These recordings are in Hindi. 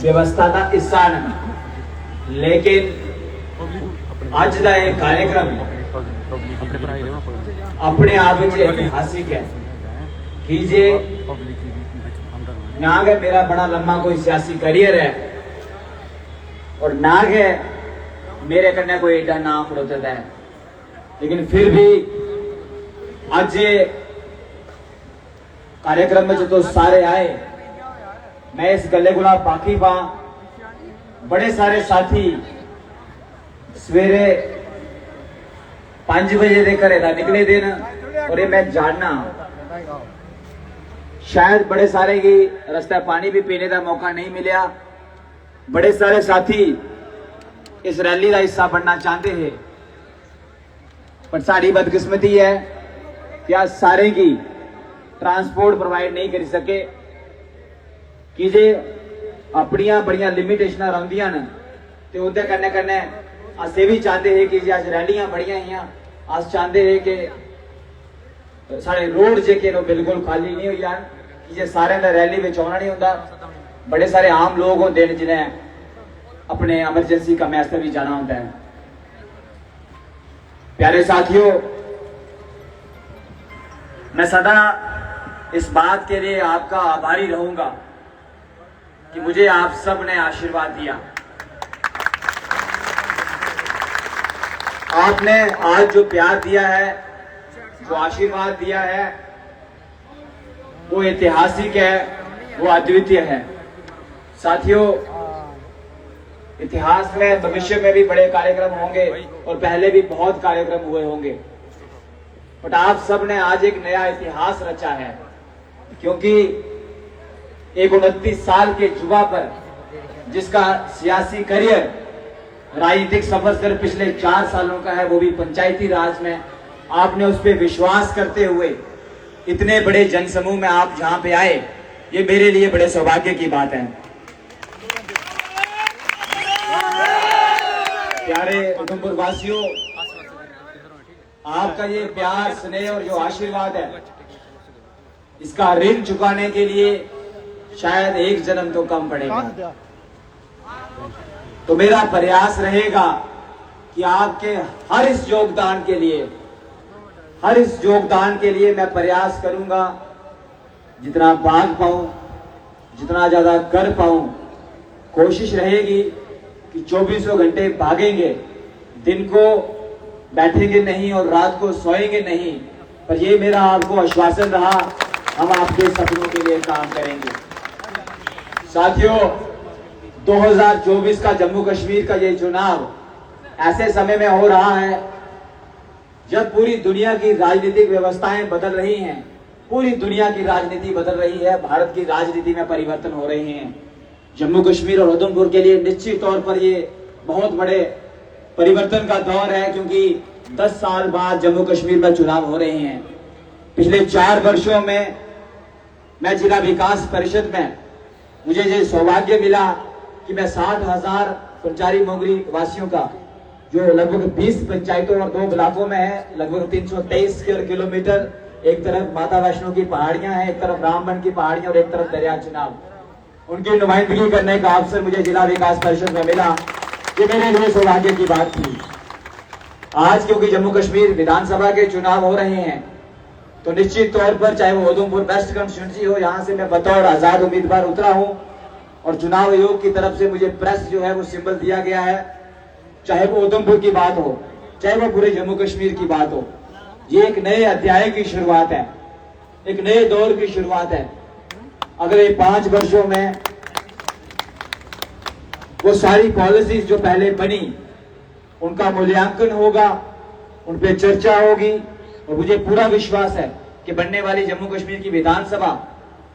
व्यवस्था का हिस्सा न, लेकिन अज का यह कार्यक्रम अपने आप में ऐतिहासिक है कि जे ना है मेरा बड़ा लंबा कोई सियासी करियर है और ना है मेरे कन्या कोई एडा नाम खड़ोता है, लेकिन फिर भी आज कार्यक्रम में जो सारे आए, मैं इस गले गुला बाकी पा बड़े सारे साथी सवेरे 5 बजे दे घरे दा निकले दिन और ये मैं जानना शायद बड़े सारे की रास्ते पानी भी पीने का मौका नहीं मिला। बड़े सारे साथी इस रैली का हिस्सा बनना चाहते हैं, पर साड़ी बदकिस्मती है कि आज सारे की ट्रांसपोर्ट प्रोवाइड नहीं कर सके कि जे अपनिया बड़िया लिमिटेशन रहिंदियां न ते उहदे कन्ने कन्ने असें भी चाहते हैं कि जे अज रैलियां बड़ियां हियां, अस चाहते हैं कि साढ़े रोड जेके बिल्कुल खाली नहीं हो जान कि जे सारे ने रैली में आना नहीं होंदा। बड़े सारे आम लोग होंदे ने जिन्हें अपने एमरजेंसी काम वास्ते भी जाना होता है। प्यारे साथियों, मैं सदा इस बात के लिए आपका आभारी रहूंगा कि मुझे आप सब ने आशीर्वाद दिया। आपने आज जो प्यार दिया है, जो आशीर्वाद दिया है, वो ऐतिहासिक है, वो अद्वितीय है। साथियों, इतिहास में भविष्य में भी बड़े कार्यक्रम होंगे और पहले भी बहुत कार्यक्रम हुए होंगे, बट आप सब ने आज एक नया इतिहास रचा है, क्योंकि एक 29 साल के युवा पर जिसका सियासी करियर, राजनीतिक सफर सिर्फ पिछले 4 सालों का है, वो भी पंचायती राज में, आपने उस पर विश्वास करते हुए इतने बड़े जनसमूह में आप जहां पे आए, ये मेरे लिए बड़े सौभाग्य की बात है। प्यारे उधमपुर वासियों, आपका ये प्यार, स्नेह और जो आशीर्वाद है, इसका ऋण चुकाने के लिए शायद एक जन्म तो कम पड़ेगा। तो मेरा प्रयास रहेगा कि आपके हर इस योगदान के लिए मैं प्रयास करूंगा, जितना भाग पाऊं, जितना ज्यादा कर पाऊं। कोशिश रहेगी कि 24 घंटे भागेंगे, दिन को बैठेंगे नहीं और रात को सोएंगे नहीं, पर ये मेरा आपको आश्वासन रहा, हम आपके सपनों के लिए काम करेंगे। साथियों, 2024 का जम्मू कश्मीर का ये चुनाव ऐसे समय में हो रहा है जब पूरी दुनिया की राजनीतिक व्यवस्थाएं बदल रही हैं, पूरी दुनिया की राजनीति बदल रही है, भारत की राजनीति में परिवर्तन हो रहे हैं। जम्मू कश्मीर और उधमपुर के लिए निश्चित तौर पर ये बहुत बड़े परिवर्तन का दौर है, क्योंकि 10 साल बाद जम्मू कश्मीर में चुनाव हो रहे हैं। पिछले 4 वर्षों में मैं जिला विकास परिषद में मुझे ये सौभाग्य मिला कि मैं 60,000 पंचारी मोगरी वासियों का, जो लगभग 20 पंचायतों और 2 ब्लॉकों में है, लगभग 323 स्क्वायर किलोमीटर, एक तरफ माता वैष्णो की पहाड़ियां हैं, एक तरफ रामबन की पहाड़ियां और एक तरफ दरिया चिनाब, उनकी नुमाइंदगी करने का अवसर मुझे जिला विकास परिषद में मिला। ये मेरे लिए सौभाग्य की बात थी। आज क्योंकि जम्मू कश्मीर विधानसभा के चुनाव हो रहे हैं, तो निश्चित तौर पर चाहे वो उधमपुर वेस्ट कंस्टिट्यूंसी हो, यहाँ से मैं बतौर आजाद उम्मीदवार उतरा हूँ और चुनाव आयोग की तरफ से मुझे प्रेस जो है वो सिंबल दिया गया है। चाहे वो उधमपुर की बात हो, चाहे वो पूरे जम्मू कश्मीर की बात हो, ये एक नए अध्याय की शुरुआत है, एक नए दौर की शुरुआत है। अगले 5 वर्षों में वो सारी पॉलिसीज जो पहले बनी, उनका मूल्यांकन होगा, उन पे चर्चा होगी, और मुझे पूरा विश्वास है कि बनने वाली जम्मू कश्मीर की विधानसभा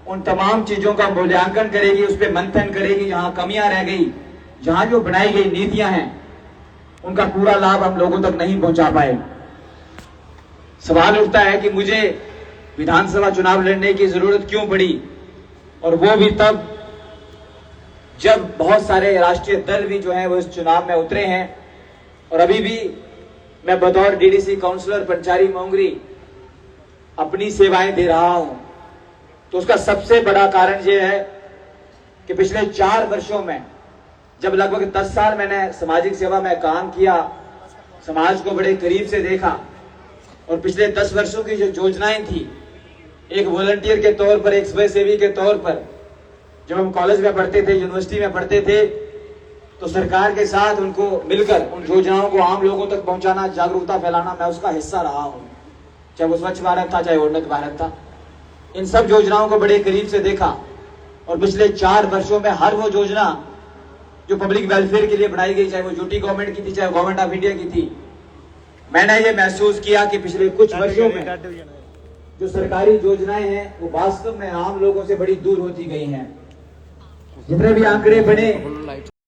उन तमाम चीजों का मूल्यांकन करेगी, उस पर मंथन करेगी, जहां कमियां रह गई, जहां जो बनाई गई नीतियां हैं, उनका पूरा लाभ हम लोगों तक नहीं पहुंचा पाए। सवाल उठता है कि मुझे विधानसभा चुनाव लड़ने की जरूरत क्यों पड़ी, और वो भी तब जब बहुत सारे राष्ट्रीय दल भी जो हैं वो इस चुनाव में उतरे हैं। और अभी भी मैं बतौर डीडीसी काउंसलर पंचारी मोंगरी अपनी सेवाएं दे रहा हूं, तो उसका सबसे बड़ा कारण यह है कि पिछले 4 वर्षों में जब लगभग 10 साल मैंने सामाजिक सेवा में काम किया, समाज को बड़े करीब से देखा, और पिछले 10 वर्षों की जो योजनाएं थी, एक वॉलंटियर के तौर पर, एक स्वयंसेवी के तौर पर, जब हम कॉलेज में पढ़ते थे, यूनिवर्सिटी में पढ़ते थे, तो सरकार के साथ उनको मिलकर उन योजनाओं को आम लोगों तक पहुंचाना, जागरूकता फैलाना, मैं उसका हिस्सा रहा हूं। चाहे वो स्वच्छ भारत था, चाहे उन्नत भारत था, इन सब योजनाओं को बड़े करीब से देखा। और पिछले 4 वर्षों में हर वो योजना जो पब्लिक वेलफेयर के लिए बनाई गई, चाहे वो यूटी गवर्नमेंट की थी, चाहे गवर्नमेंट ऑफ इंडिया की थी, मैंने ये महसूस किया कि पिछले कुछ वर्षों में जो सरकारी योजनाएं हैं वो वास्तव में आम लोगों से बड़ी दूर होती गई हैं। जितने भी आंकड़े बने